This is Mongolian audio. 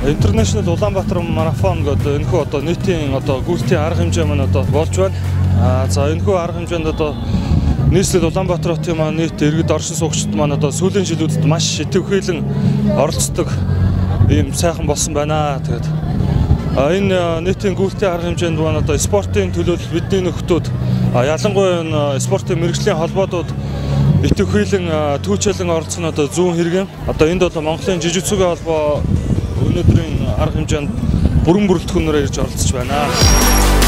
International Улаанбаатар марафон гэдэг энэхүү одоо нийтийн одоо гүйлтийн арга хэмжээ маань одоо болж байна. За энэхүү арга хэмжээнд одоо нийслэл Улаанбаатар хотын маань нийт иргэд оршин суугчид маань одоо сүүлийн жилүүдэд маш идэвхжүүлэн оролцдог ийм сайхан болсон байна. Тэгээд энэ нийтийн гүйлтийн арга хэмжээнд маань одоо спортын төлөөлөл бидний нөхдүүд ялангуяа энэ спортын мэргэжлийн холбоодууд идэвхжүүлэн түүчэлэн оролцох нь одоо зүүн хэрэг юм. Одоо энд бол Монголын жижигцүгийн холбоо өнөөдрийн арга хэмжээнд бүрэн бүрэлдэхүүнээр ирж оролцож байна.